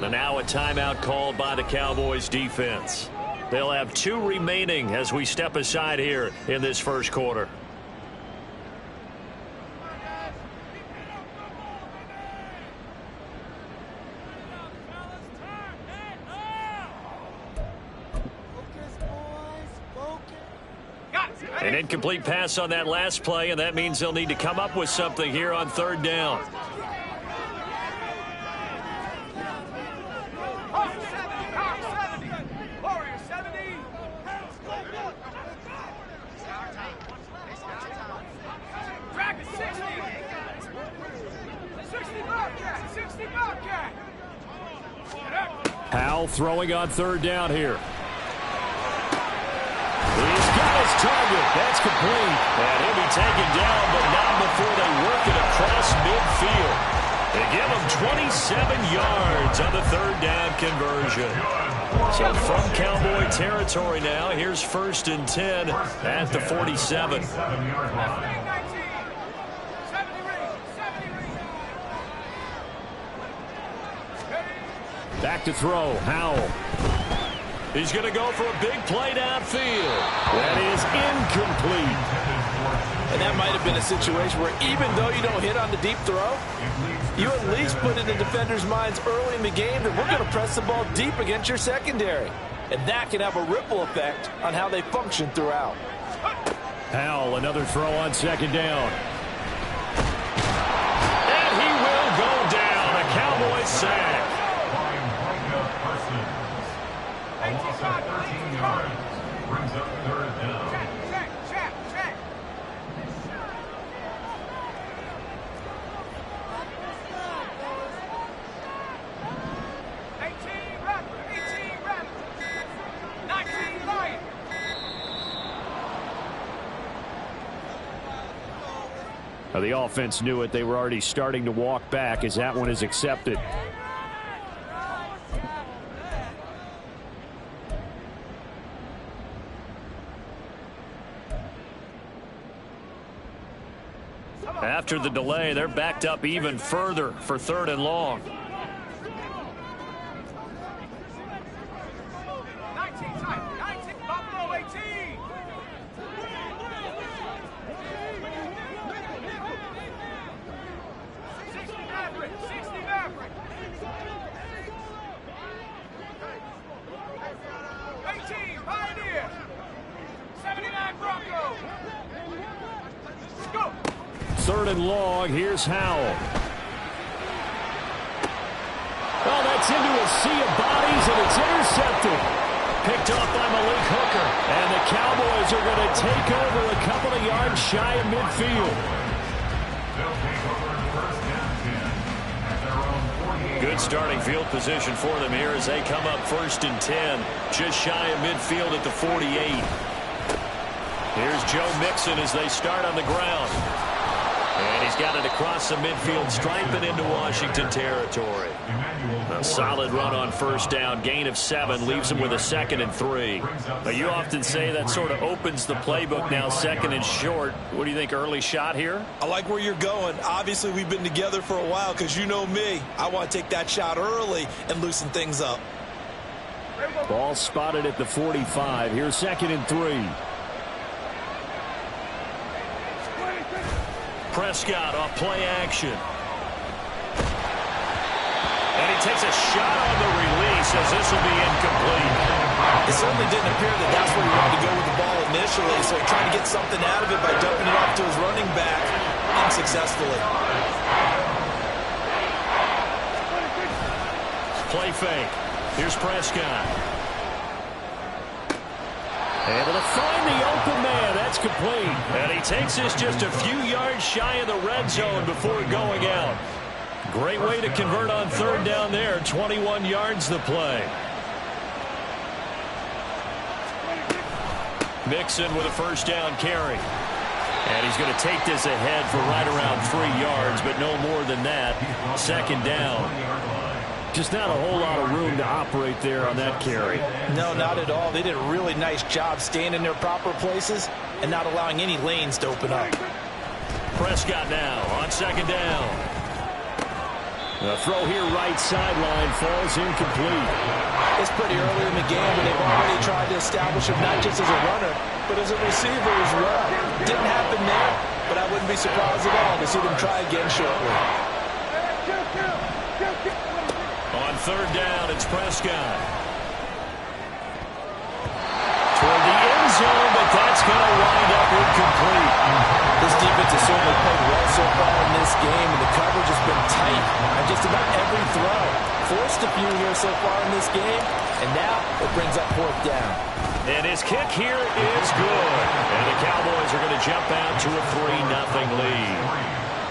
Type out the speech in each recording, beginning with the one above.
And now a timeout called by the Cowboys defense. They'll have 2 remaining as we step aside here in this first quarter. An incomplete pass on that last play, and that means they'll need to come up with something here on 3rd down. Powell throwing on 3rd down here. He's got his target. That's complete. And he'll be taken down, but not before they work it across midfield. They give him 27 yards on the 3rd down conversion. So from Cowboy territory now, here's 1st and 10 at the 47. Back to throw, Howell. He's going to go for a big play downfield. That is incomplete. And that might have been a situation where even though you don't hit on the deep throw, you at least put in the defenders' minds early in the game that we're going to press the ball deep against your secondary. And that can have a ripple effect on how they function throughout. Howell, another throw on 2nd down. And he will go down. A Cowboys sack. Loss of 13 yards. Brings up 3rd down. Check. Now the offense knew it. They were already starting to walk back as that one is accepted. After the delay, they're backed up even further for 3rd and long. Third and long. Here's Howell. Oh, that's into a sea of bodies, and it's intercepted. Picked off by Malik Hooker. And the Cowboys are going to take over a couple of yards shy of midfield. Good starting field position for them here as they come up 1st and 10. Just shy of midfield at the 48. Here's Joe Mixon as they start on the ground. And he's got it across the midfield stripe and into Washington territory. A solid run on 1st down. Gain of 7 leaves him with a 2nd and 3. But you often say that sort of opens the playbook now, 2nd and short. What do you think, early shot here? I like where you're going. Obviously, we've been together for a while because you know me. I want to take that shot early and loosen things up. Ball spotted at the 45. Here's 2nd and 3. Prescott off play action. And he takes a shot on the release as this will be incomplete. It certainly didn't appear that that's where he wanted to go with the ball initially, so he tried to get something out of it by dumping it off to his running back unsuccessful. Play fake. Here's Prescott. Able to find the open man. That's complete. And he takes this just a few yards shy of the red zone before going out. Great way to convert on 3rd down there. 21 yards the play. Mixon with a 1st down carry. And he's going to take this ahead for right around 3 yards, but no more than that. 2nd down. Just not a whole lot of room to operate there on that carry. No, not at all. They did a really nice job staying in their proper places and not allowing any lanes to open up. Prescott now on 2nd down. The throw here right sideline falls incomplete. It's pretty early in the game, but they've already tried to establish him not just as a runner, but as a receiver as well. Didn't happen there, but I wouldn't be surprised at all to see them try again shortly. On third down, it's Prescott. Toward the end zone, but that's going to wind up incomplete. This defense has certainly played well so far in this game, and the coverage has been tight on just about every throw. Forced a few here so far in this game, and now it brings up fourth down. And his kick here is good. And the Cowboys are going to jump out to a 3-0 lead.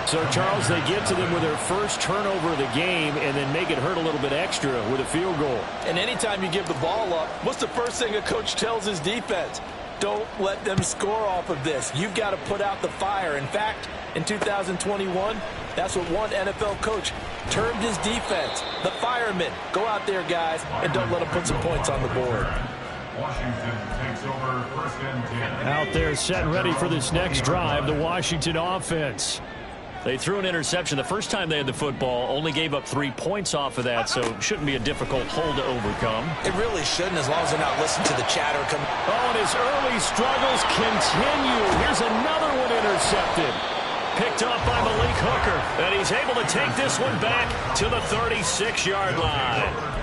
So, Charles, they get to them with their first turnover of the game and then make it hurt a little bit extra with a field goal. And anytime you give the ball up, what's the first thing a coach tells his defense? Don't let them score off of this. You've got to put out the fire. In fact, in 2021, that's what one NFL coach termed his defense, the firemen. Go out there, guys, and don't let them put some points on the board. Washington takes over first and 10. Out there set and ready for this next drive, the Washington offense. They threw an interception the first time they had the football, only gave up 3 points off of that, so it shouldn't be a difficult hole to overcome. It really shouldn't, as long as they're not listening to the chatter. Oh, and his early struggles continue. Here's another one intercepted. Picked off by Malik Hooker, and he's able to take this one back to the 36-yard line.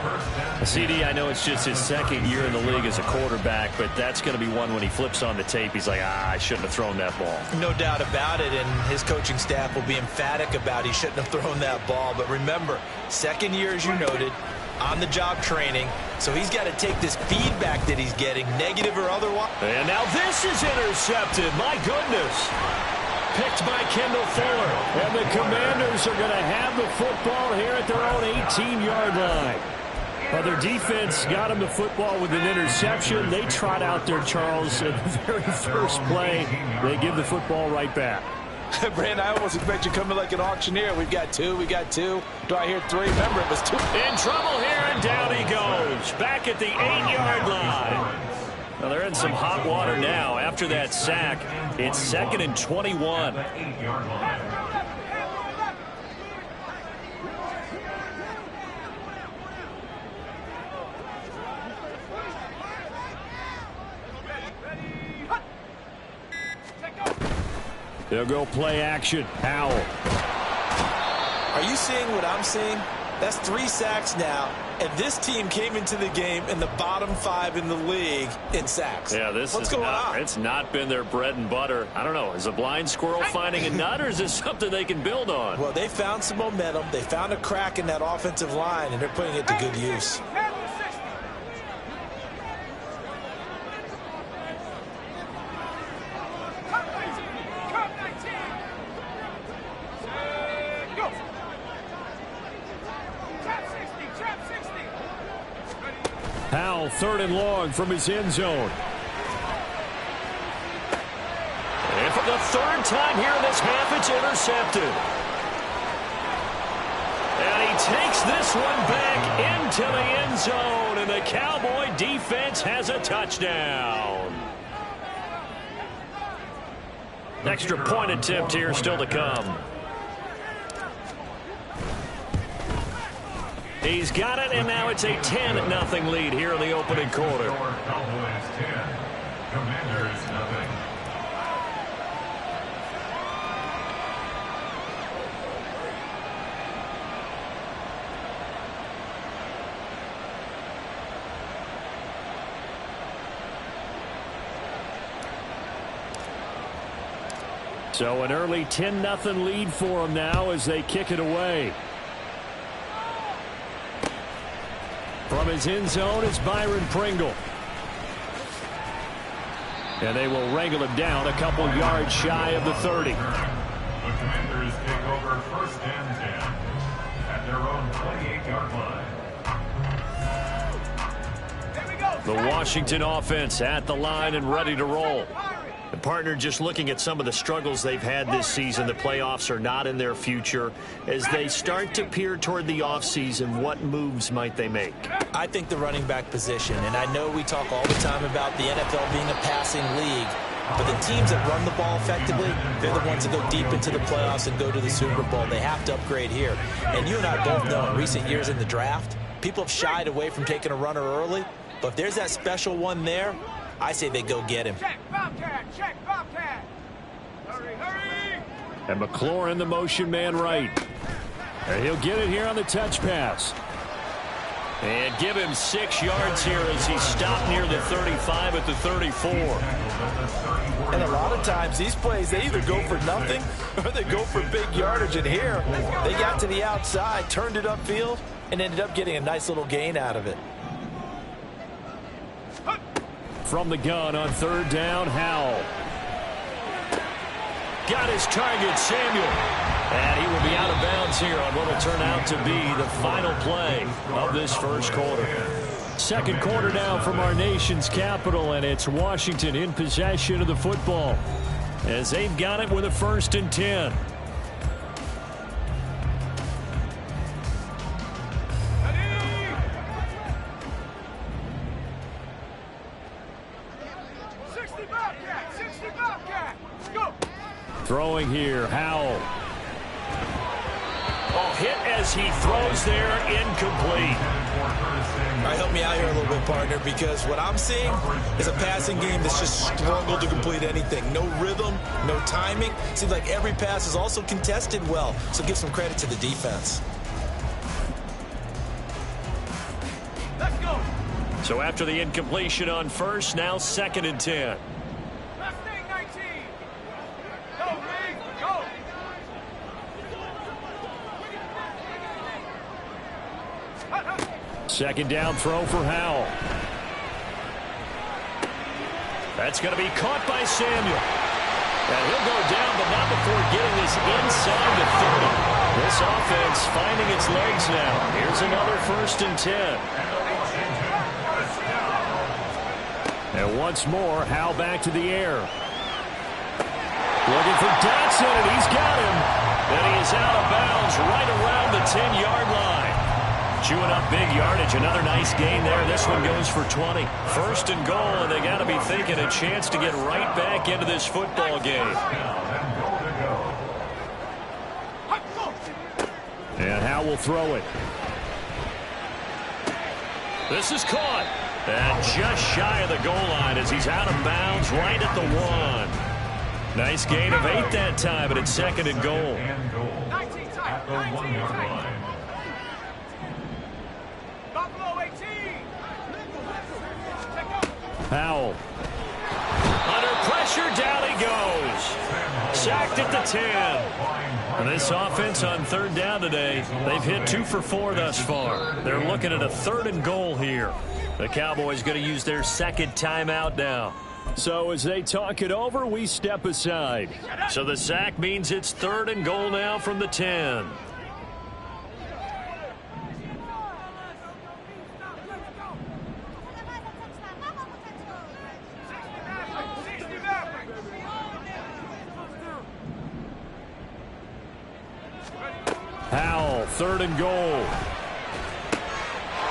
CD, I know it's just his second year in the league as a quarterback, but that's going to be one when he flips on the tape. He's like, I shouldn't have thrown that ball. No doubt about it, and his coaching staff will be emphatic about he shouldn't have thrown that ball. But remember, second year, as you noted, on-the-job training, so he's got to take this feedback that he's getting, negative or otherwise. And now this is intercepted. My goodness. Picked by Kendall Fuller. And the Commanders are going to have the football here at their own 18-yard line. Well, their defense got them the football with an interception. They trot out there, Charles, at the very first play. They give the football right back. Brandon, I almost expect you coming like an auctioneer. We've got two. Do I hear three? Remember, it was two. In trouble here, and down he goes. Back at the 8-yard line. Well, they're in some hot water now. After that sack, it's 2nd and 21. They'll go play action. Howell. Are you seeing what I'm seeing? That's 3 sacks now, and this team came into the game in the bottom 5 in the league in sacks. Yeah, what's going on? It's not been their bread and butter. I don't know. Is a blind squirrel finding a nut, or is this something they can build on? Well, they found some momentum. They found a crack in that offensive line, and they're putting it to good use. Howell, 3rd and long from his end zone. And for the 3rd time here in this half, it's intercepted. And he takes this one back into the end zone, and the Cowboy defense has a touchdown. Extra point attempt here still to come. He's got it, and now it's a 10-0 lead here in the opening quarter. Cowboys 10, Commanders 0. So an early 10-0 lead for them now as they kick it away. From his end zone, it's Byron Pringle. And they will wrangle him down a couple yards shy of the 30. The Commanders take over first and 10 at their own 28-yard line. The Washington offense at the line and ready to roll. And partner, just looking at some of the struggles they've had this season, the playoffs are not in their future. As they start to peer toward the offseason, what moves might they make? I think the running back position, and I know we talk all the time about the NFL being a passing league, But the teams that run the ball effectively, they're the ones that go deep into the playoffs and go to the Super Bowl. They have to upgrade here. And you and I both know in recent years in the draft, people have shied away from taking a runner early. But if there's that special one there, I say they go get him. Check, Bobcat, check, Bobcat. Hurry, hurry. And McLaurin, the motion man right. And he'll get it here on the touch pass. And give him 6 yards here as he stopped near the 35 at the 34. And a lot of times these plays, they either go for nothing or they go for big yardage. And here, they got to the outside, turned it upfield, and ended up getting a nice little gain out of it. From the gun on 3rd down, Howell. Got his target, Samuel. And he will be out of bounds here on what will turn out to be the final play of this first quarter. Second quarter now from our nation's capital, and it's Washington in possession of the football as they've got it with a 1st and 10. Throwing here, Howell. Oh, hit as he throws there, incomplete. All right, help me out here a little bit, partner, because what I'm seeing is a passing game that's just struggled to complete anything. No rhythm, no timing. Seems like every pass is also contested well, so give some credit to the defense. Let's go. So after the incompletion on 1st, now 2nd and 10. Last thing, 19. Go, Ring, go. Second down throw for Howell. That's going to be caught by Samuel. And he'll go down, but not before getting this inside the 30. This offense finding its legs now. Here's another 1st and 10. And once more, Howell back to the air. Looking for Dotson, and he's got him. And he is out of bounds right around the 10-yard line. Chewing up big yardage. Another nice gain there. This one goes for 20. 1st and goal, and they got to be thinking a chance to get right back into this football game. And Howell will throw it. This is caught. And just shy of the goal line as he's out of bounds right at the 1. Nice gain of 8 that time, but it's 2nd and goal. 19 tight, 19 tight. Buffalo 18. Howell. Under pressure, down he goes. Sacked at the 10. And this offense on 3rd down today, they've hit 2 for 4 thus far. They're looking at a 3rd and goal here. The Cowboys going to use their 2nd timeout now. So as they talk it over, we step aside. So the sack means it's 3rd and goal now from the 10. Howell, 3rd and goal.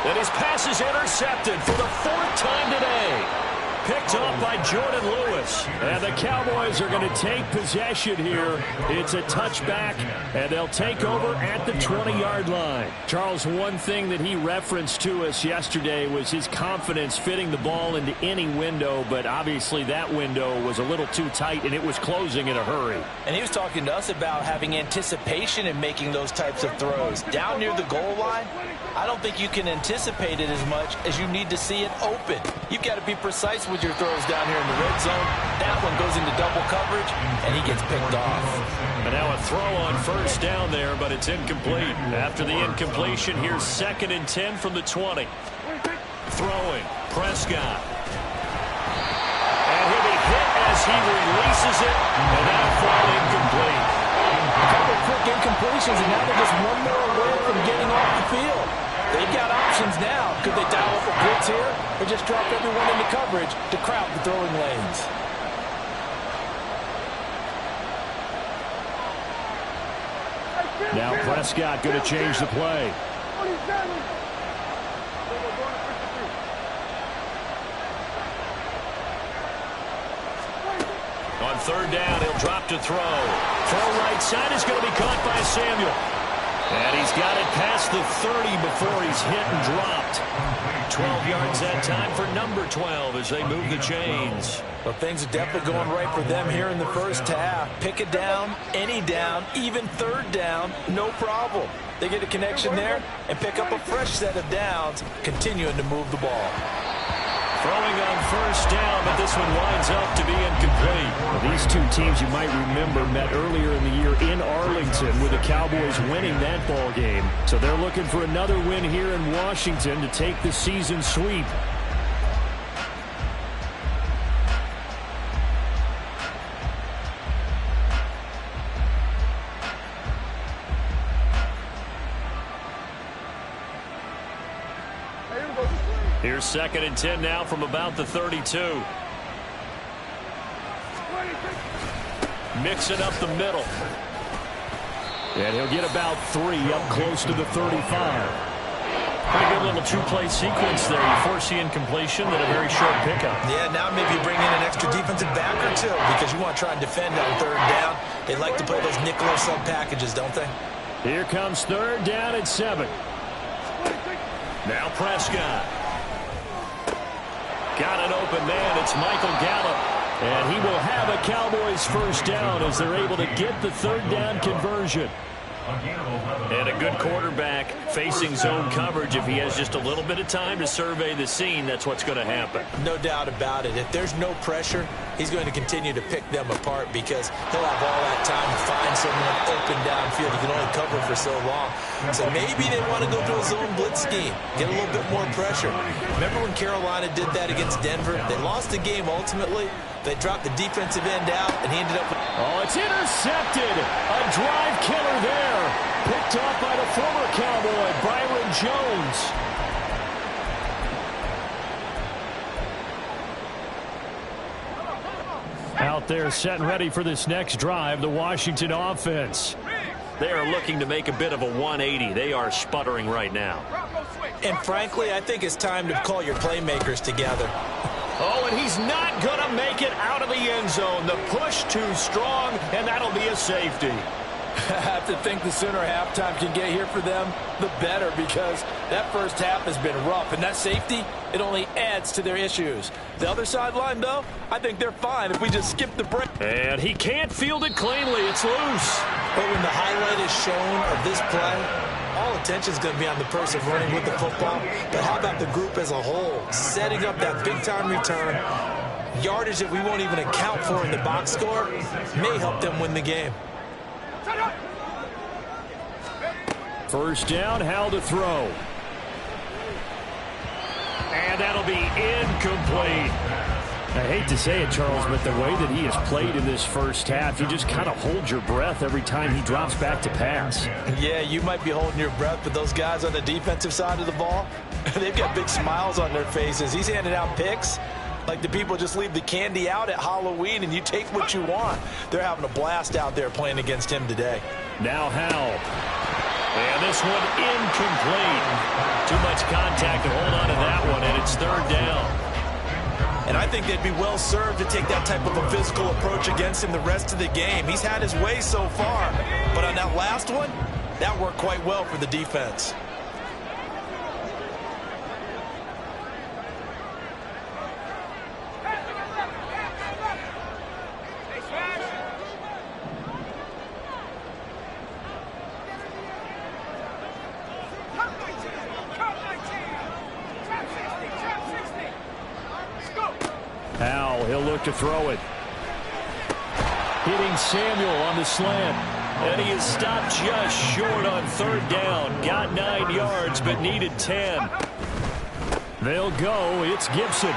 And his pass is intercepted for the 4th time today. Picked off by Jordan Lewis. And the Cowboys are going to take possession here. It's a touchback, and they'll take over at the 20-yard line. Charles, one thing that he referenced to us yesterday was his confidence fitting the ball into any window, but obviously that window was a little too tight, and it was closing in a hurry. And he was talking to us about having anticipation in making those types of throws. Down near the goal line, I don't think you can anticipate it as much as you need to see it open. You've got to be precise with your throws down here in the red zone. That one goes into double coverage, and he gets picked off. And now a throw on 1st down there, but it's incomplete. After the incompletion, here's 2nd and 10 from the 20. Throwing, Prescott. And he'll be hit as he releases it, and that'll fall incomplete. A couple quick incompletions, and now they're just one more away from getting off the field. They've got options now. Could they dial up a blitz here or just drop everyone into coverage to crowd the throwing lanes? Now Prescott going to change the play. On third down, he'll drop to throw. Throw right side is going to be caught by Samuel. And he's got it past the 30 before he's hit and dropped. 12 yards that time for number 12 as they move the chains. Well, things are definitely going right for them here in the first half. Pick it down, any down, even third down, no problem. They get a connection there and pick up a fresh set of downs, continuing to move the ball. Throwing on first down, but this one winds up to be incomplete. Well, these two teams, you might remember, met earlier in the year in Arlington with the Cowboys winning that ball game. So they're looking for another win here in Washington to take the season sweep. Here's 2nd and 10 now from about the 32. Mixing up the middle. And he'll get about 3 up close to the 35. Pretty good little two-play sequence there. You force the incompletion, then a very short pickup. Yeah, now maybe bring in an extra defensive back or two because you want to try and defend on third down. They like to play those nickel or sub packages, don't they? Here comes third down at 7. Now Prescott. Got an open man. It's Michael Gallup. And he will have a Cowboys first down as they're able to get the third down conversion. And a good quarterback facing zone coverage. If he has just a little bit of time to survey the scene, that's what's going to happen. No doubt about it. If there's no pressure, he's going to continue to pick them apart because he'll have all that time to find someone open downfield. He can only cover for so long. So maybe they want to go to a zone blitz scheme, get a little bit more pressure. Remember when Carolina did that against Denver? They lost the game ultimately. They dropped the defensive end out, and he ended up with... Oh, it's intercepted. A drive killer there. Picked off by the former Cowboy, Byron Jones. Out there set and ready for this next drive, the Washington offense. They are looking to make a bit of a 180. They are sputtering right now. And frankly, I think it's time to call your playmakers together. Oh, and he's not going to make it out of the end zone. The push too strong, and that'll be a safety. I have to think the sooner halftime can get here for them, the better, because that first half has been rough. And that safety, it only adds to their issues. The other sideline, though, I think they're fine if we just skip the break. And he can't field it cleanly. It's loose. But when the highlight is shown of this play, all attention is going to be on the person running with the football. But how about the group as a whole? Setting up that big-time return, yardage that we won't even account for in the box score, may help them win the game. First down, Howell to throw. And that'll be incomplete. I hate to say it, Charles, but the way that he has played in this first half, you just kind of hold your breath every time he drops back to pass. Yeah, you might be holding your breath, but those guys on the defensive side of the ball, they've got big smiles on their faces. He's handing out picks like the people just leave the candy out at Halloween and you take what you want. They're having a blast out there playing against him today. Now Howell. And this one incomplete. Too much contact to hold on to that one, and it's third down. And I think they'd be well served to take that type of a physical approach against him the rest of the game. He's had his way so far, but on that last one, that worked quite well for the defense. Howell, he'll look to throw it. Hitting Samuel on the slant. And he is stopped just short on third down. Got 9 yards, but needed 10. They'll go. It's Gibson.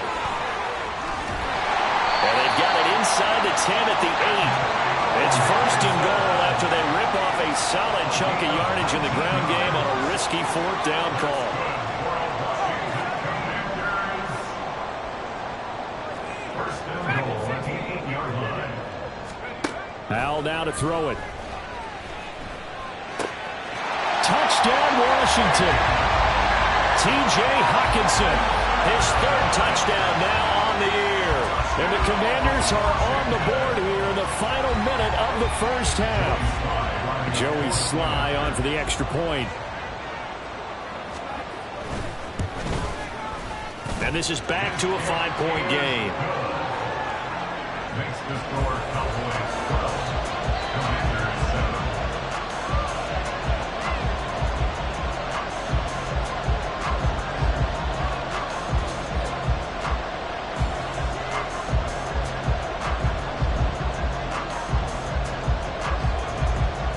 And they've got it inside the 10 at the 8. It's first and goal after they rip off a solid chunk of yardage in the ground game on a risky fourth down call. Howell now to throw it. Touchdown, Washington. T.J. Hockenson, his third touchdown now on the year. And the Commanders are on the board here in the final minute of the first half. Joey Sly on for the extra point. And this is back to a 5-point game. Makes the score Cowboys 12, Commanders 7.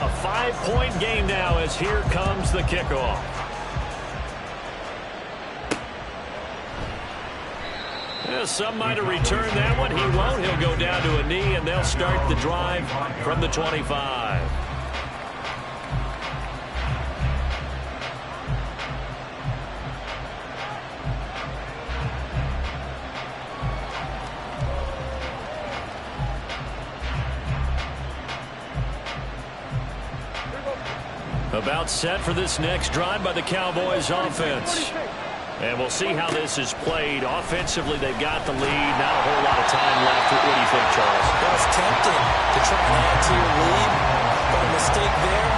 A 5-point game now as here comes the kickoff. Some might have returned that one. He won't. He'll go down to a knee, and they'll start the drive from the 25. About set for this next drive by the Cowboys offense. And we'll see how this is played. Offensively, they've got the lead. Not a whole lot of time left. What do you think, Charles? Well, it's tempting to try and add to your lead, but a mistake there,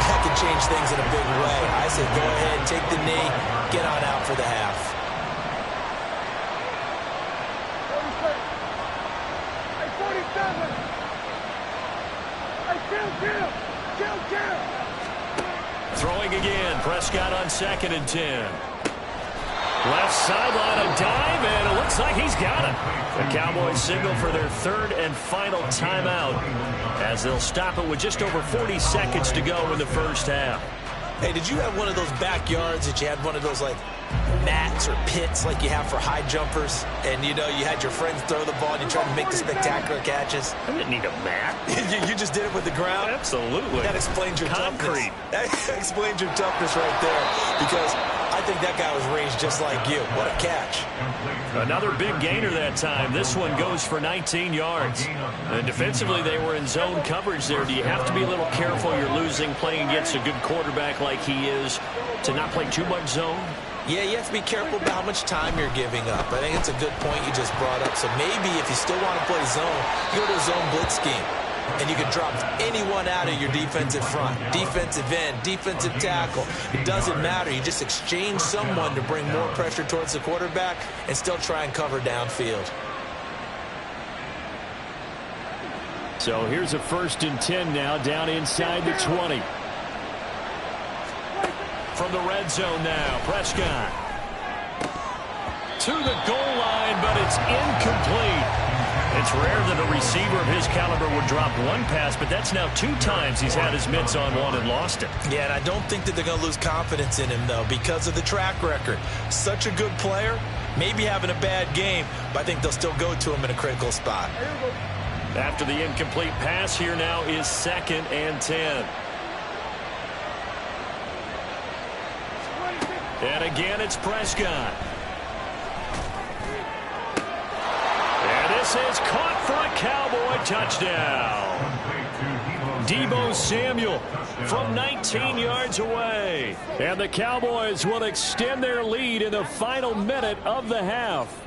that could change things in a big way. I say go ahead, take the knee, get on out for the half. Throwing again. Prescott on 2nd and 10. Left sideline, a dive, and it looks like he's got it. The Cowboys signal for their 3rd and final timeout as they'll stop it with just over 40 seconds to go in the first half. Hey, did you have one of those backyards that you had one of those, like, mats or pits like you have for high jumpers? And, you know, you had your friends throw the ball and you tried to make the spectacular catches? I didn't need a mat. You just did it with the ground? Absolutely. That explains your concrete. Toughness. That explains your toughness right there, because I think that guy was raised just like you. What a catch. Another big gainer that time. This one goes for 19 yards. And defensively, they were in zone coverage there. Do you have to be a little careful? You're losing, playing against a good quarterback like he is, to not play too much zone? Yeah, you have to be careful about how much time you're giving up. I think it's a good point you just brought up. So maybe if you still want to play zone, you go to a zone blitz scheme. And you can drop anyone out of your defensive front. Defensive end, defensive tackle. It doesn't matter. You just exchange someone to bring more pressure towards the quarterback and still try and cover downfield. So here's a 1st and 10 now, down inside the 20. From the red zone now, Prescott. To the goal line, but it's incomplete. It's rare that a receiver of his caliber would drop one pass, but that's now 2 times he's had his mitts on one and lost it. Yeah, and I don't think that they're going to lose confidence in him, though, because of the track record. Such a good player, maybe having a bad game, but I think they'll still go to him in a critical spot. After the incomplete pass, here now is 2nd and 10. And again, it's Prescott. This is caught for a Cowboy touchdown. Deebo Samuel from 19 yards away. And the Cowboys will extend their lead in the final minute of the half.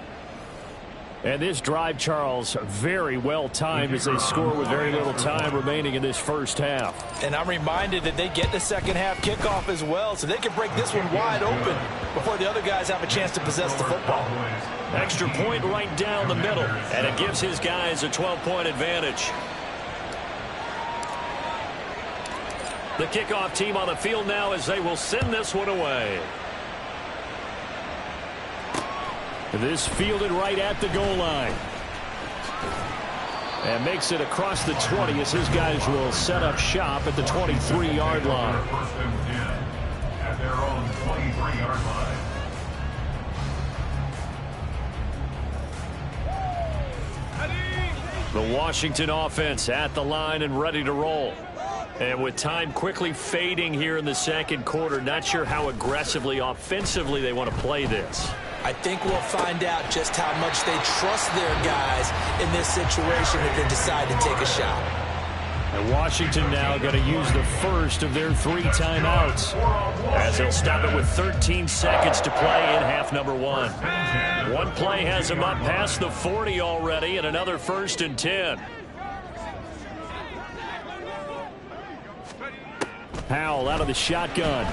And this drive, Charles, very well timed as they score with very little time remaining in this first half. And I'm reminded that they get the second half kickoff as well, so they can break this one wide open before the other guys have a chance to possess the football. Extra point right down the middle, and it gives his guys a 12-point advantage. The kickoff team on the field now as they will send this one away. This fielded right at the goal line. And makes it across the 20 as his guys will set up shop at the 23-yard line. 1st and 10 at their own 23-yard line. The Washington offense at the line and ready to roll. And with time quickly fading here in the second quarter, not sure how aggressively, offensively they want to play this. I think we'll find out just how much they trust their guys in this situation if they decide to take a shot. And Washington now going to use the first of their 3 timeouts, as they'll stop it with 13 seconds to play in half number 1. One play has them up past the 40 already, and another 1st and 10. Powell out of the shotgun.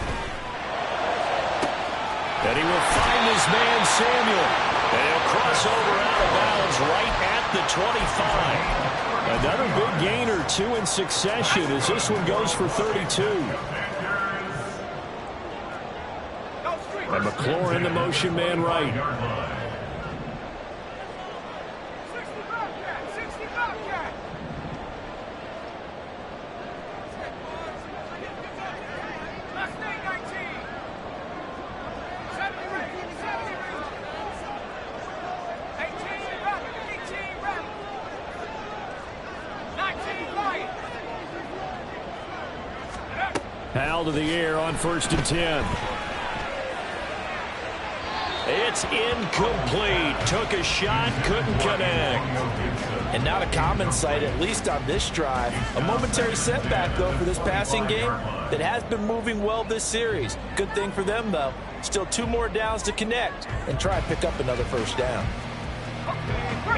And he will find his man Samuel. And he'll cross over out of bounds right at the 25. Another big gain or 2 in succession as this one goes for 32. And McLaurin, the motion man right. Powell to the air on 1st and 10. It's incomplete. Took a shot, couldn't connect. And not a common sight, at least on this drive. A momentary setback, though, for this passing game that has been moving well this series. Good thing for them, though. Still 2 more downs to connect and try and pick up another 1st down.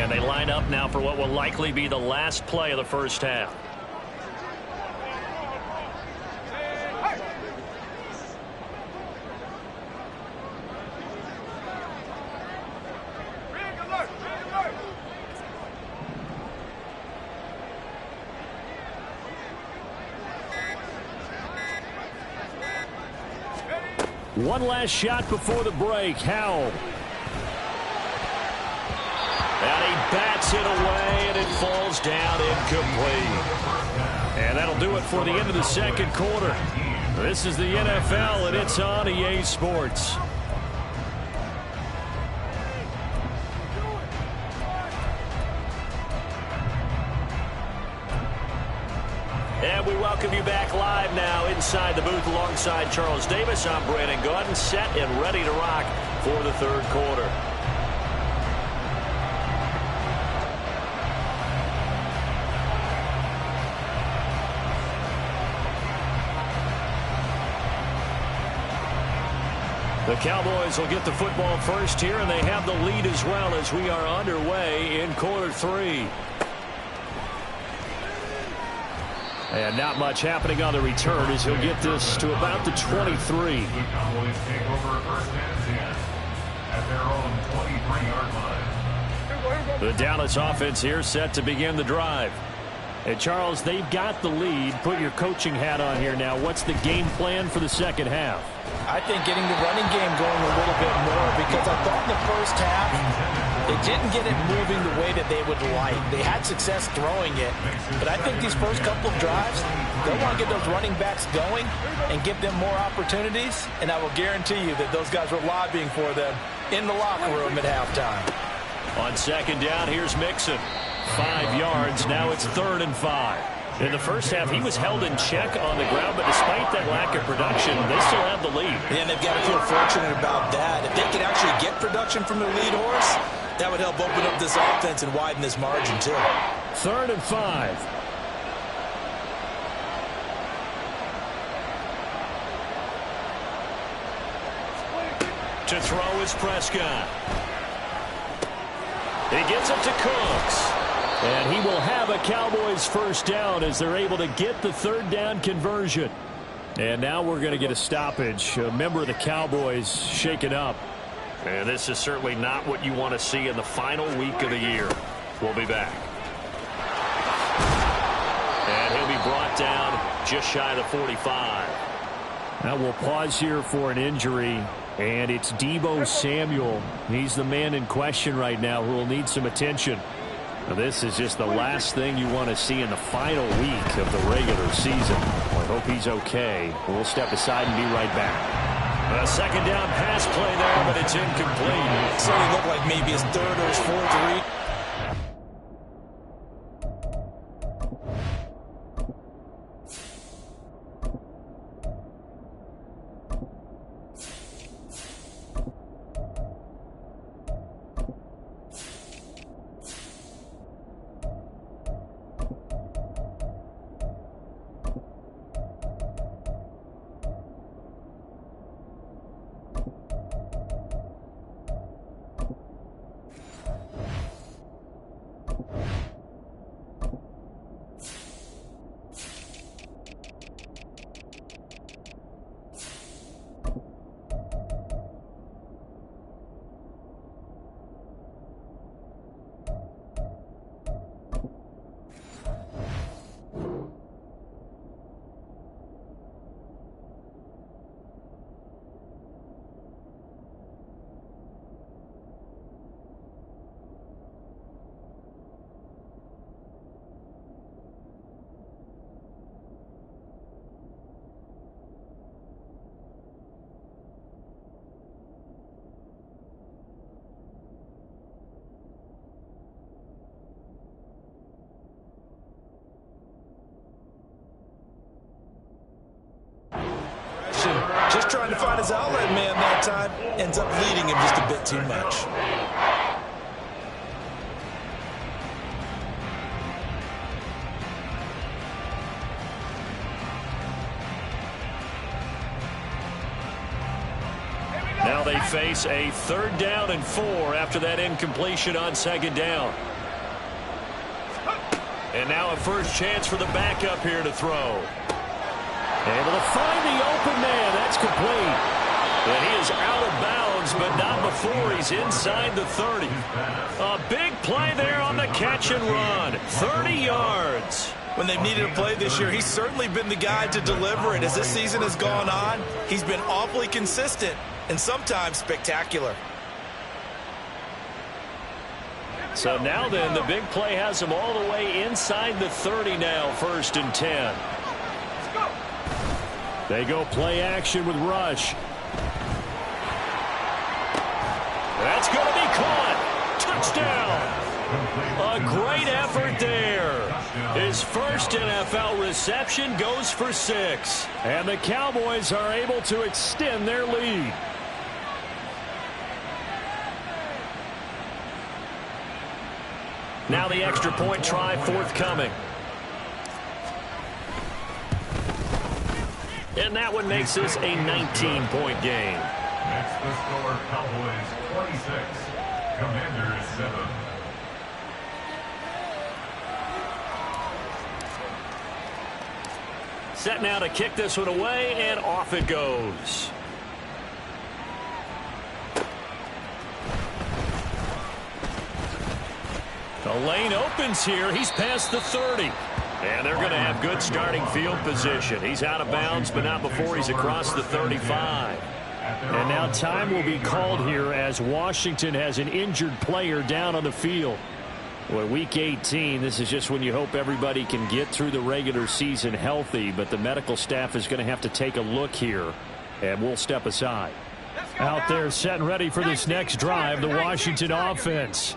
And they line up now for what will likely be the last play of the 1st half. One last shot before the break. Howell. And he bats it away, and it falls down incomplete. And that'll do it for the end of the 2nd quarter. This is the NFL, and it's on EA Sports. And we welcome you back live now inside the booth alongside Charles Davis. I'm Brandon Gaudin, set and ready to rock for the 3rd quarter. The Cowboys will get the football first here, and they have the lead as well as we are underway in quarter 3. And not much happening on the return as he'll get this to about the 23. The Cowboys take over 1st and 10 at their own 23-yard line. The Dallas offense here set to begin the drive. And Charles, they've got the lead. Put your coaching hat on here now. What's the game plan for the 2nd half? I think getting the running game going a little bit more, because I thought in the 1st half they didn't get it moving the way that they would like. They had success throwing it, but I think these first couple of drives, they'll want to get those running backs going and give them more opportunities, and I will guarantee you that those guys were lobbying for them in the locker room at halftime. On 2nd down, here's Mixon. 5 yards. Now it's 3rd and 5. In the 1st half, he was held in check on the ground, but despite that lack of production, they still have the lead. Yeah, and they've got to feel fortunate about that. If they could actually get production from their lead horse, that would help open up this offense and widen this margin, too. 3rd and 5. To throw is Prescott. He gets it to Cooks. And he will have a Cowboys 1st down as they're able to get the 3rd down conversion. And now we're going to get a stoppage. A member of the Cowboys shaken up. And this is certainly not what you want to see in the final week of the year. We'll be back. And he'll be brought down just shy of the 45. Now we'll pause here for an injury. And it's Deebo Samuel. He's the man in question right now who will need some attention. Now, this is just the last thing you want to see in the final week of the regular season. Well, I hope he's okay. We'll step aside and be right back. A 2nd down pass play there, but it's incomplete. So he looked like maybe his 3rd or his 4th read. Just trying to find his outlet man that time. Ends up leading him just a bit too much. Now they face a 3rd down and 4 after that incompletion on 2nd down. And now a first chance for the backup here to throw. Able to find the open man. That's complete. And he is out of bounds, but not before he's inside the 30. A big play there on the catch and run. 30 yards. When they've needed a play this year, he's certainly been the guy to deliver it. As this season has gone on, he's been awfully consistent and sometimes spectacular. So now then, the big play has him all the way inside the 30 now, 1st and 10. They go play action with Rush. That's going to be caught. Touchdown. A great effort there. His first NFL reception goes for 6. And the Cowboys are able to extend their lead. Now the extra point try forthcoming. And that one makes this a 19-point game. Next the score, Cowboys 26, Commanders 7. Set now to kick this one away, and off it goes. The lane opens here. He's past the 30. And they're going to have good starting field position. He's out of bounds, but not before he's across the 35. And now time will be called here as Washington has an injured player down on the field. Well, week 18, this is just when you hope everybody can get through the regular season healthy, but the medical staff is going to have to take a look here, and we'll step aside. Out there set and ready for this next drive, the Washington offense.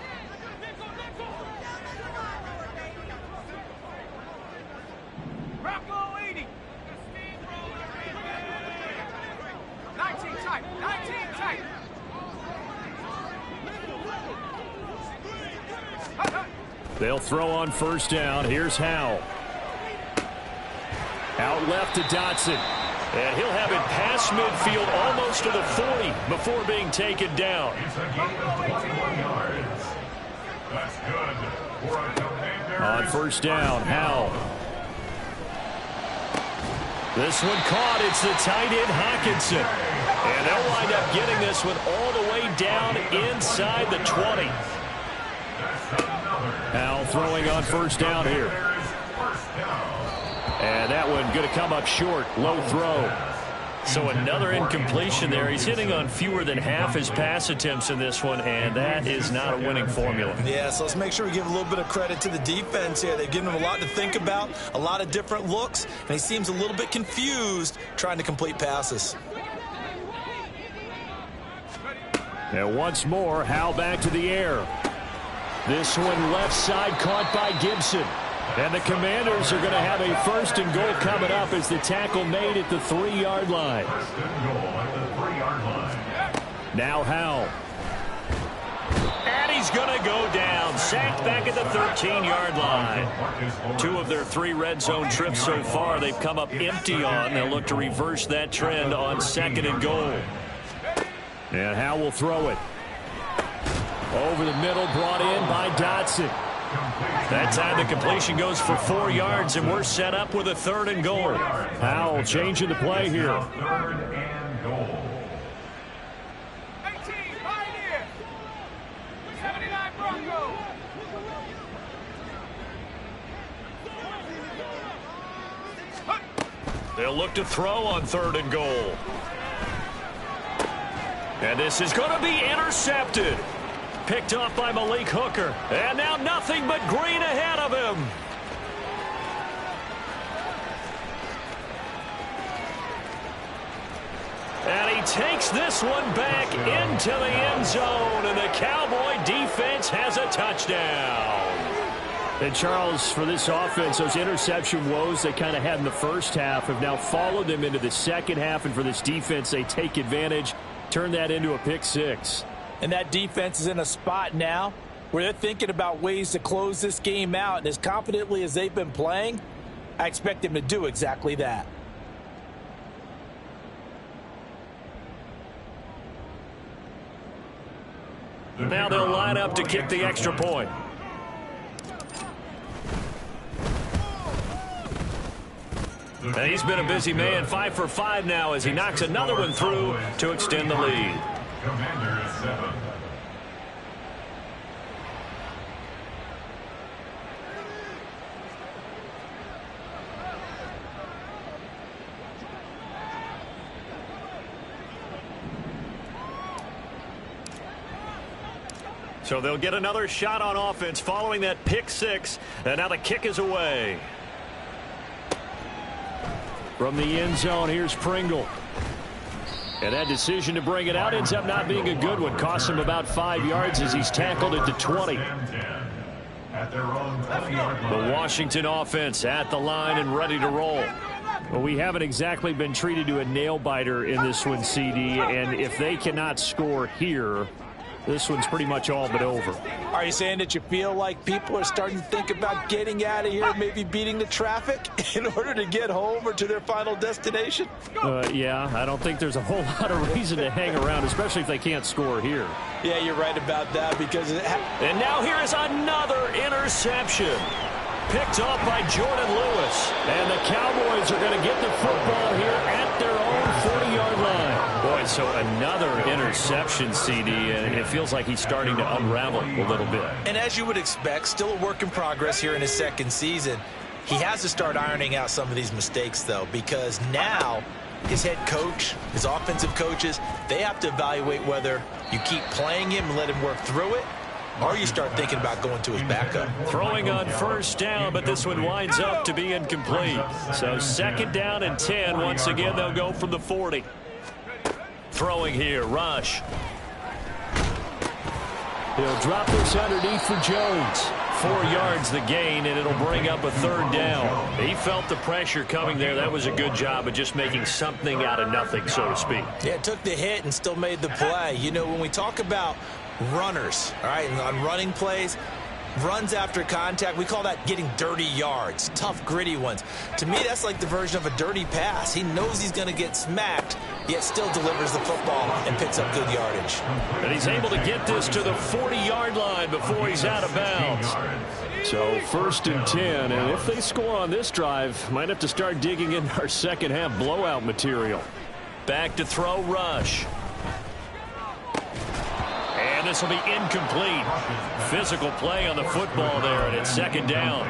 They'll throw on 1st down. Here's Howell. Out left to Dotson. And he'll have it past midfield almost to the 40 before being taken down. It's a gain of 21 yards. That's good for a Commanders. On 1st down, Howell. This one caught. It's the tight end, Hockenson. And they'll wind up getting this one all the way down inside the 20. Howell throwing on 1st down here. And that one going to come up short. Low throw. So another incompletion there. He's hitting on fewer than half his pass attempts in this one, and that is not a winning formula. Yeah, so let's make sure we give a little bit of credit to the defense here. They've given him a lot to think about, a lot of different looks, and he seems a little bit confused trying to complete passes. And once more, Howell back to the air. This one left side caught by Gibson. And the Commanders are going to have a 1st and goal coming up as the tackle made at the 3-yard line. 1st and goal at the 3-yard line. Now Howell. And he's going to go down. Sacked back at the 13-yard line. 2 of their 3 red zone trips so far they've come up empty on. They'll look to reverse that trend on 2nd and goal. And Howell will throw it. Over the middle, brought in by Dotson. That time the completion goes for 4 yards, and we're set up with a 3rd and goal. Howell changing the play here. 3rd and goal. 18, Pioneer. 79 Broncos. They'll look to throw on 3rd and goal. And this is going to be intercepted. Picked off by Malik Hooker. And now nothing but green ahead of him. And he takes this one back into the end zone. And the Cowboy defense has a touchdown. And Charles, for this offense, those interception woes they kind of had in the first half have now followed them into the second half. And for this defense, they take advantage, turn that into a pick six. And that defense is in a spot now where they're thinking about ways to close this game out. And as confidently as they've been playing, I expect them to do exactly that. Now they'll line up to kick the extra point. And he's been a busy man, 5 for 5 now as he knocks another one through to extend the lead. Commanders 7. So they'll get another shot on offense following that pick six. And now the kick is away. From the end zone, here's Pringle. And that decision to bring it out ends up not being a good one. Costs him about 5 yards as he's tackled at the 20. At their own 20-yard line. The Washington offense at the line and ready to roll. Well, we haven't exactly been treated to a nail-biter in this one, CD. And if they cannot score here, this one's pretty much all but over. Are you saying that you feel like people are starting to think about getting out of here, maybe beating the traffic in order to get home or to their final destination? Yeah, I don't think there's a whole lot of reason to hang around, especially if they can't score here. Yeah, you're right about that because And now here is another interception. Picked off by Jordan Lewis. And the Cowboys are going to get the football here at their own 40-yard line. Boy, so another interception, CD, and it feels like he's starting to unravel a little bit. And as you would expect, still a work in progress here in his second season. He has to start ironing out some of these mistakes, though, because now his head coach, his offensive coaches, they have to evaluate whether you keep playing him and let him work through it, or you start thinking about going to his backup. Throwing on first down, but this one winds up to be incomplete. So 2nd down and 10. Once again, they'll go from the 40. Throwing here, Rush. He'll drop this underneath for Jones. 4 yards the gain, and it'll bring up a 3rd down. He felt the pressure coming there. That was a good job of just making something out of nothing, so to speak. Yeah, it took the hit and still made the play. You know, when we talk about runners, all right, and on running plays, runs after contact, we call that getting dirty yards, tough, gritty ones. To me, that's like the version of a dirty pass. He knows he's going to get smacked, yet still delivers the football and picks up good yardage. And he's able to get this to the 40-yard line before he's out of bounds. So 1st and 10, and if they score on this drive, might have to start digging in our second half blowout material. Back to throw, Rush. And this will be incomplete. Physical play on the football there, and it's 2nd down.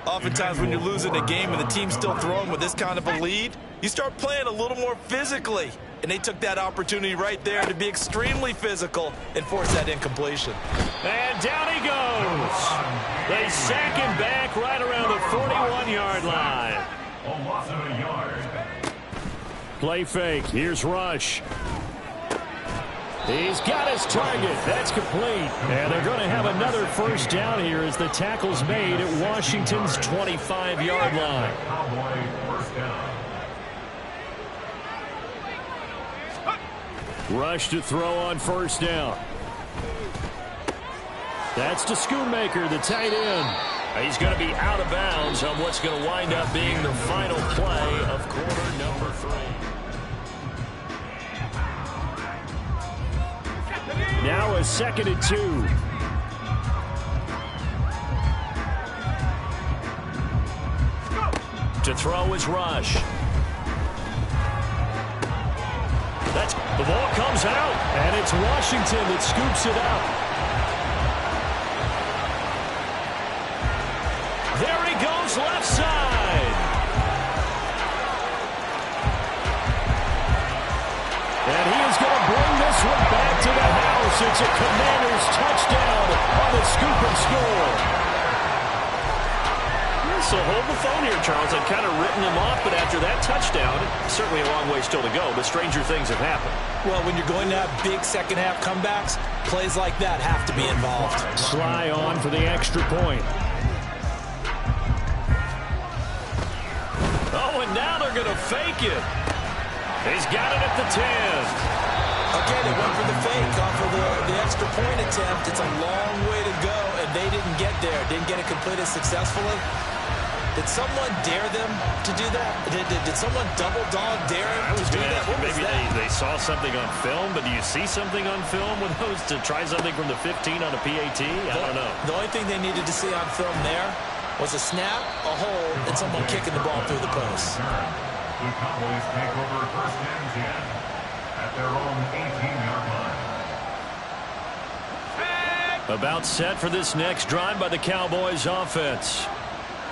Oftentimes when you're losing a game and the team's still throwing with this kind of a lead, you start playing a little more physically. And they took that opportunity right there to be extremely physical and force that incompletion. And down he goes. They sack him back right around the 41-yard line. A loss of a yard. Play fake. Here's Rush. He's got his target. That's complete. And they're going to have another 1st down here as the tackle's made at Washington's 25-yard line. Cowboy 1st down. Rush to throw on 1st down. That's to Schoonmaker, the tight end. He's going to be out of bounds on what's going to wind up being the final play of quarter number 3. Now a 2nd and 2. To throw is Rush. The ball comes out. And it's Washington that scoops it up. There he goes, left side. And he is going to bring this one back to the house. It's a Commanders touchdown on the scoop and score. So hold the phone here, Charles. I've kind of written him off, but after that touchdown, certainly a long way still to go, but stranger things have happened. Well, when you're going to have big second-half comebacks, plays like that have to be involved. Sly on for the extra point. they're going to fake it. He's got it at the 10. Okay, they went for the fake off of the extra point attempt. It's a long way to go, and they didn't get there. Didn't get it completed successfully. Did someone dare them to do that? Did someone double dog dare him to do that? What was maybe that? they saw something on film, but do you see something on film with those to try something from the 15 on a PAT? I don't know. The only thing they needed to see on film there was a snap, a hold, and someone kicking the ball through the post. The Cowboys take over first and 10 at their own 18-yard line. About set for this next drive by the Cowboys offense.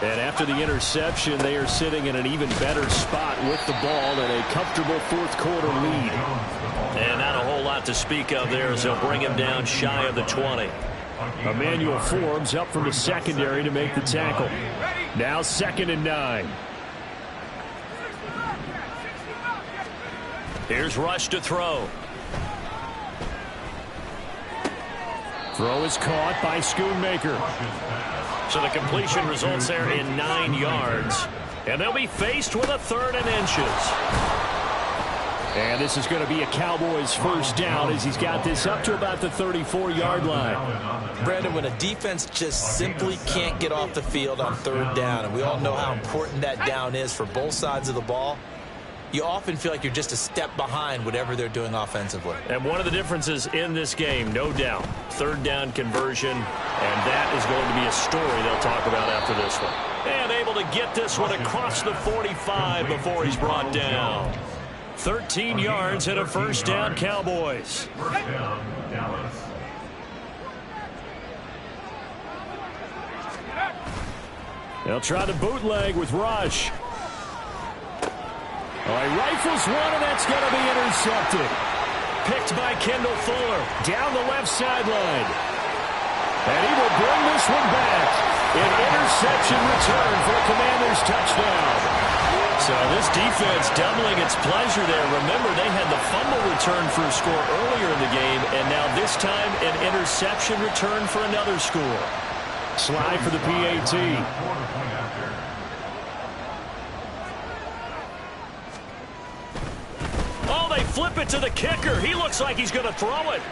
And after the interception, they are sitting in an even better spot with the ball and a comfortable fourth quarter lead. And not a whole lot to speak of there as they'll bring him down shy of the 20. Emmanuel Forbes up from the secondary to make the tackle. Now 2nd and 9. Here's Rush to throw. Throw is caught by Schoonmaker. So the completion results there in 9 yards. And they'll be faced with a 3rd and inches. And this is going to be a Cowboys first down as he's got this up to about the 34-yard line. Brandon, when a defense just simply can't get off the field on 3rd down, and we all know how important that down is for both sides of the ball, you often feel like you're just a step behind whatever they're doing offensively. And one of the differences in this game, no doubt, 3rd down conversion, and that is going to be a story they'll talk about after this one. And able to get this one across the 45 before he's brought down. 13 yards and a first down, Cowboys. First down, Dallas. They'll try to bootleg with Rush. All right, rifles one, and that's going to be intercepted. Picked by Kendall Fuller. Down the left sideline. And he will bring this one back. An interception return for a Commanders touchdown. So this defense doubling its pleasure there. Remember, they had the fumble return for a score earlier in the game, and now this time an interception return for another score. Slide for the PAT. Oh, they flip it to the kicker. He looks like he's going to throw it.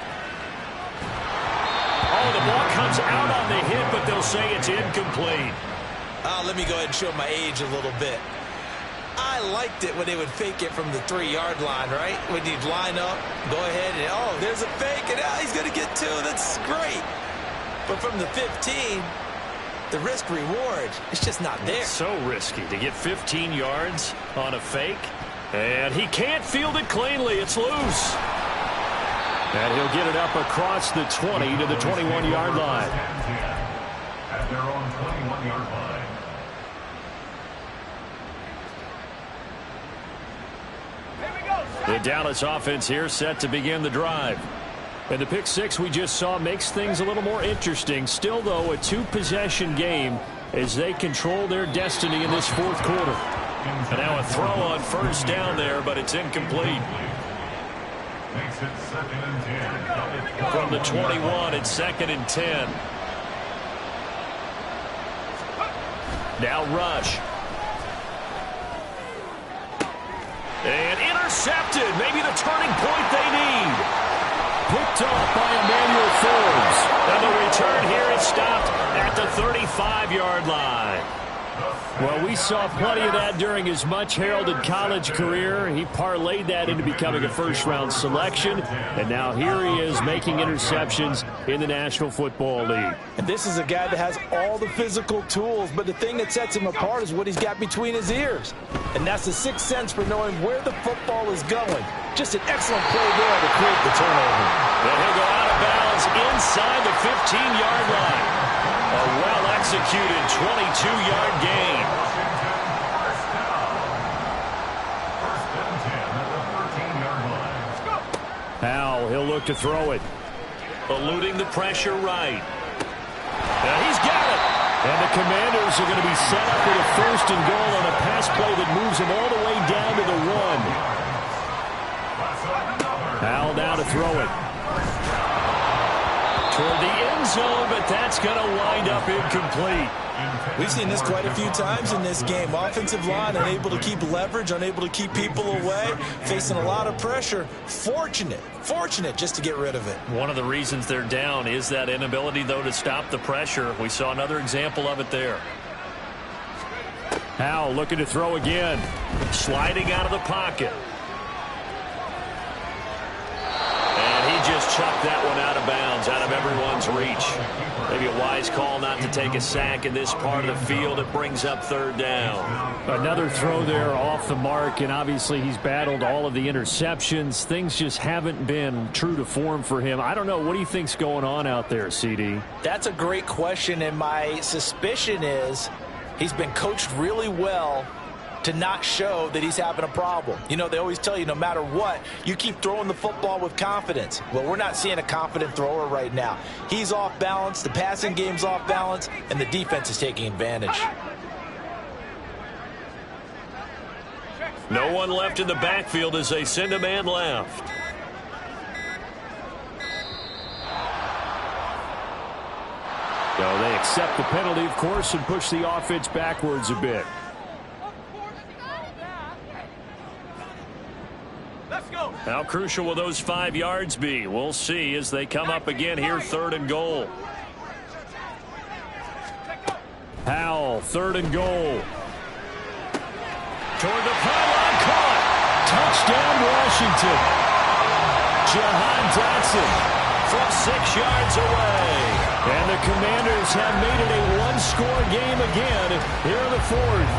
Oh, the ball comes out on the hit, but they'll say it's incomplete. Let me go ahead and show my age a little bit. I liked it when they would fake it from the 3-yard line, right? When you'd line up, go ahead, and oh, there's a fake, and he's going to get 2. That's great. But from the 15, the risk-reward, it's just not there. It's so risky to get 15 yards on a fake. And he can't field it cleanly. It's loose. And he'll get it up across the 20 to the 21-yard line. At their own 21-yard line. The Dallas offense here set to begin the drive. And the pick six we just saw makes things a little more interesting. Still, though, a 2-possession game as they control their destiny in this fourth quarter. And now a throw on first down there, but it's incomplete. Makes it 2nd and 10. From the 21, it's 2nd and 10. Now Rush. And intercepted. Maybe the turning point they need. Picked off by Emmanuel Forbes. And the return here is stopped at the 35-yard line. Well, we saw plenty of that during his much-heralded college career. He parlayed that into becoming a first-round selection, and now here he is making interceptions in the National Football League. And this is a guy that has all the physical tools, but the thing that sets him apart is what he's got between his ears. And that's the sixth sense for knowing where the football is going. Just an excellent play there to create the turnover. Then he'll go out of bounds inside the 15-yard line. A well-executed 22-yard gain. Powell, he'll look to throw it. Eluding the pressure right. And he's got it. And the Commanders are going to be set up with a 1st and goal on a pass play that moves them all the way down to the 1. Powell now to throw it. toward the end zone, but that's going to wind up incomplete. We've seen this quite a few times in this game. Offensive line unable to keep leverage, unable to keep people away, facing a lot of pressure. Fortunate just to get rid of it. One of the reasons they're down is that inability, though, to stop the pressure. We saw another example of it there. Howell looking to throw again. Sliding out of the pocket. And he just chucked that one out of bounds, out of everyone's reach. Maybe a wise call not to take a sack in this part of the field. It brings up third down. Another throw there off the mark, and obviously he's battled all of the interceptions. Things just haven't been true to form for him. I don't know. What do you think's going on out there, CD? That's a great question, and my suspicion is he's been coached really well to not show that he's having a problem. You know, they always tell you no matter what, you keep throwing the football with confidence. Well, we're not seeing a confident thrower right now. He's off balance, the passing game's off balance, and the defense is taking advantage. No one left in the backfield as they send a man left. So they accept the penalty, of course, and push the offense backwards a bit. How crucial will those 5 yards be? We'll see as they come up again here, third and goal. Howell, third and goal. Toward the pylon, caught. Touchdown, Washington. Jahan Dotson from 6 yards away. And the Commanders have made it a one-score game again here in the fourth.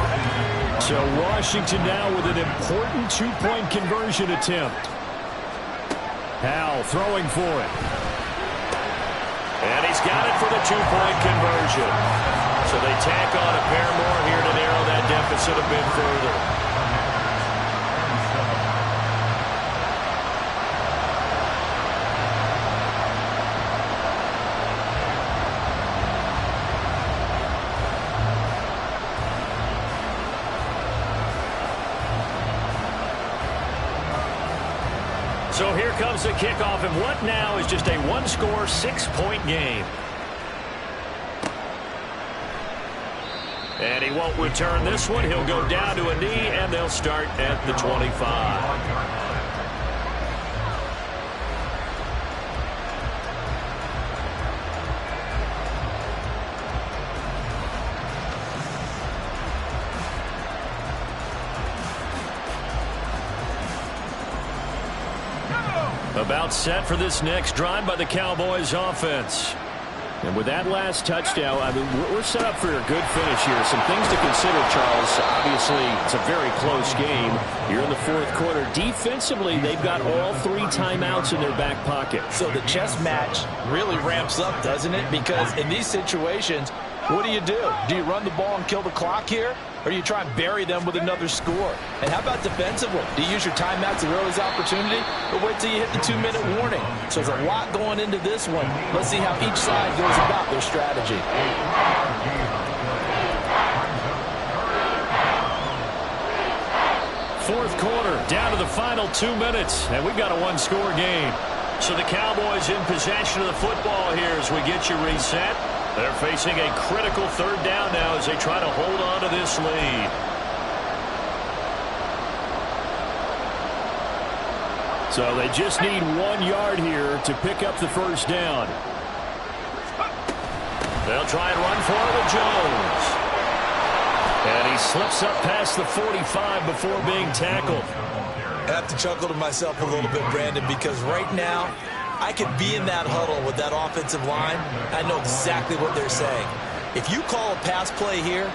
So Washington now with an important two-point conversion attempt. Howell throwing for it. And he's got it for the two-point conversion. So they tack on a pair more here to narrow that deficit a bit further. So here comes the kickoff, and what now is just a one-score, 6-point game. And he won't return this one. He'll go down to a knee, and they'll start at the 25. About set for this next drive by the Cowboys offense. And with that last touchdown, I mean, we're set up for a good finish here. Some things to consider, Charles. Obviously, it's a very close game. You're in the fourth quarter. Defensively, they've got all 3 timeouts in their back pocket. So the chess match really ramps up, doesn't it? Because in these situations, what do? Do you run the ball and kill the clock here? Or do you try and bury them with another score? And how about defensively? Do you use your timeouts at earliest opportunity? Or wait till you hit the 2-minute warning? So there's a lot going into this one. Let's see how each side goes about their strategy. Fourth quarter, down to the final 2 minutes, and we've got a one-score game. So the Cowboys in possession of the football here as we get you reset. They're facing a critical third down now as they try to hold on to this lead. So they just need 1 yard here to pick up the first down. They'll try and run for it with Jones. And he slips up past the 45 before being tackled. I have to chuckle to myself a little bit, Brandon, because right now I could be in that huddle with that offensive line. I know exactly what they're saying. If you call a pass play here,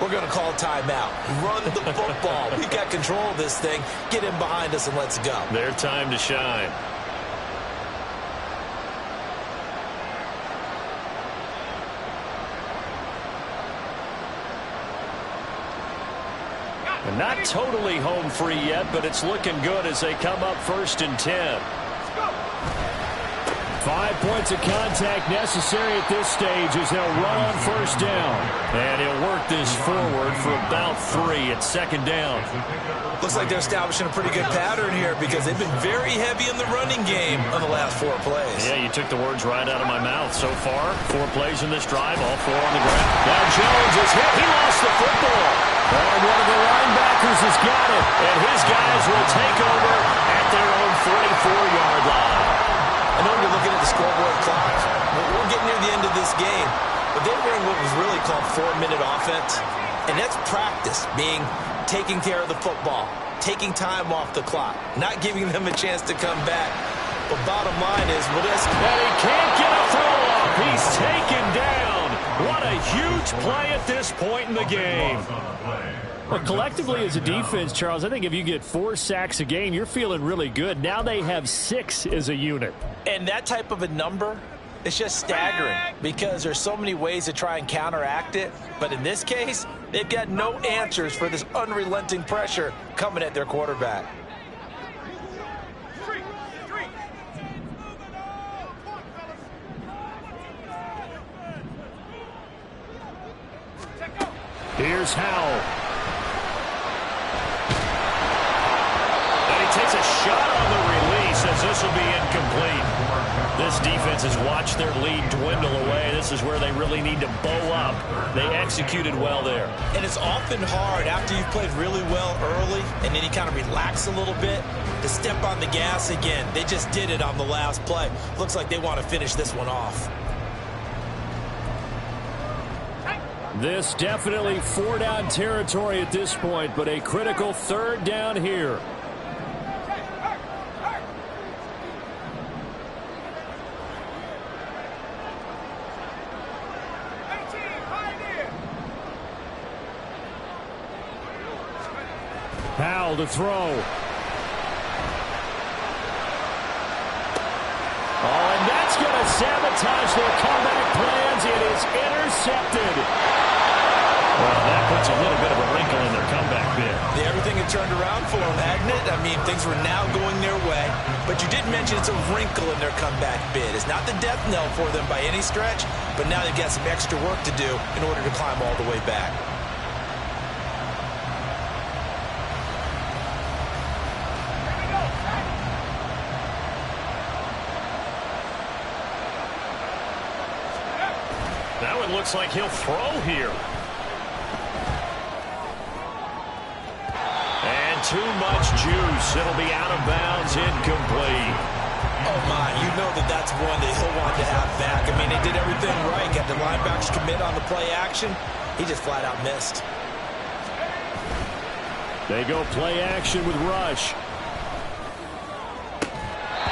we're going to call a timeout. Run the football. We've got control of this thing. Get in behind us and let's go. Their time to shine. And not totally home free yet, but it's looking good as they come up 1st and 10. 5 points of contact necessary at this stage as they'll run on first down. And he'll work this forward for about 3 at second down. Looks like they're establishing a pretty good pattern here because they've been very heavy in the running game on the last 4 plays. Yeah, you took the words right out of my mouth. So far, 4 plays in this drive, all 4 on the ground. Now Jones is hit. He lost the football. And one of the linebackers has got it. And his guys will take over at their own 34-yard line. I know you're looking at the scoreboard clock. We're getting near the end of this game. But they were in what was really called 4-minute offense. And that's practice, being taking care of the football, taking time off the clock, not giving them a chance to come back. But bottom line is, well, this... And he can't get a throw off. He's taken down. What a huge play at this point in the game. Well, collectively as a defense, Charles, I think if you get 4 sacks a game, you're feeling really good. Now they have 6 as a unit. And that type of a number, it's just staggering because there's so many ways to try and counteract it. But in this case, they've got no answers for this unrelenting pressure coming at their quarterback. Here's Howell. And he takes a shot on the release as this will be incomplete. This defense has watched their lead dwindle away. This is where they really need to bow up. They executed well there. And it's often hard after you've played really well early and then you kind of relax a little bit to step on the gas again. They just did it on the last play. Looks like they want to finish this one off. This definitely 4-down territory at this point, but a critical 3rd down here. Howell to throw. Oh, and that's going to sabotage their comeback plans. It is intercepted. Well, that puts a little bit of a wrinkle in their comeback bid. Yeah, everything had turned around for them, hadn't it? I mean, things were now going their way. But you did mention it's a wrinkle in their comeback bid. It's not the death knell for them by any stretch, but now they've got some extra work to do in order to climb all the way back. Now it looks like he'll throw here. And too much juice. It'll be out of bounds, incomplete. Oh, my, you know that's one that he'll want to have back. I mean, they did everything right. Got the linebackers commit on the play action. He just flat out missed. They go play action with Rush.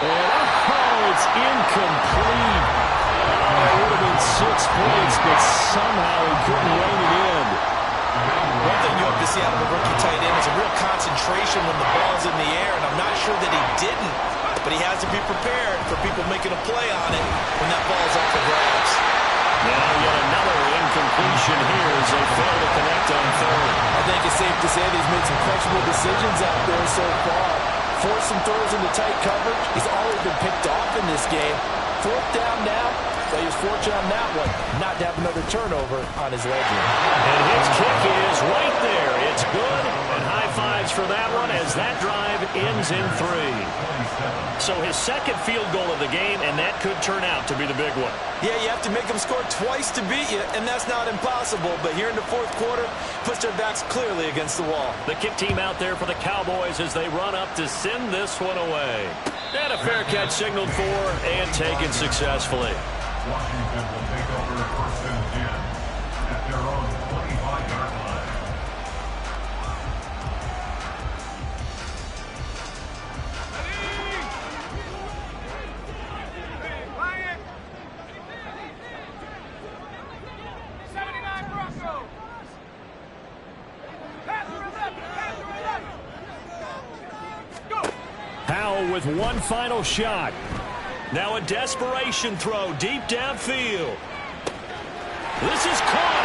And, oh, it's incomplete. Oh, it would have been 6 points, but somehow he couldn't rein it in. One thing you hope to see out of a rookie tight end is a real concentration when the ball's in the air, and I'm not sure that he didn't, but he has to be prepared for people making a play on it when that ball's up for grabs. Now yet another incompletion here as they fail to connect on 3rd. I think it's safe to say that he's made some questionable decisions out there so far. Forced some throws into tight coverage. He's always been picked off in this game. 4th down now. So he was fortunate on that one, not to have another turnover on his ledger. And his kick is right there. It's good, and high fives for that one as that drive ends in 3. So his second field goal of the game, and that could turn out to be the big one. Yeah, you have to make them score twice to beat you, and that's not impossible. But here in the 4th quarter, puts their backs clearly against the wall. The kick team out there for the Cowboys as they run up to send this one away. And a fair catch signaled for and taken successfully. Washington will take over 1st and 10 at their own 25-yard line. Quiet. 79 Broncos. Pass to the left. Pass to the left. Go. Howell with one final shot. Now a desperation throw deep downfield. This is caught,